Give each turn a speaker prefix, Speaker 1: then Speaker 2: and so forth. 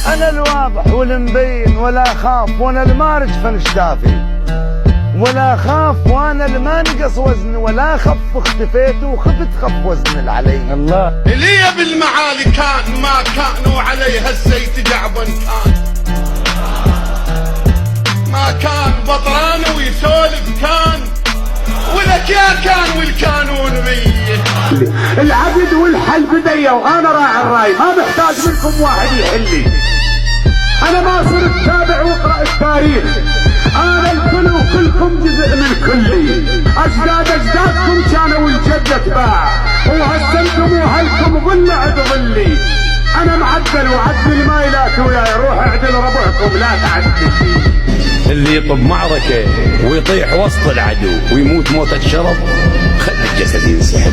Speaker 1: انا الواضح والمبين ولا خاف وانا المارج فنشتافي، ولا خاف وانا اللي نقص وزن، ولا خف اختفيت وخفت خف وزن علي.
Speaker 2: الله
Speaker 3: اللي بالمعالي كان ما كان وعليها الزيت جعبا كان، ما كان بطران ويسولف كان، ولك يا كان والكانون ميت.
Speaker 4: العبد والحل بدي وانا راعي الراي، ما محتاج منكم واحد يحلي. انا ما صرت تابع واقرا التاريخ، انا الكل وكلكم جزء من كلي. اجدادكم كانوا والجد تباع، وهسه انتم وهلكم ظل عد ظلي. انا معدل وعدل ما يلاك وياي، روح اعدل ربعكم لا تعدل.
Speaker 5: اللي يطب معركة ويطيح وسط العدو ويموت موتة شرف، خلي الجسد ينسحب.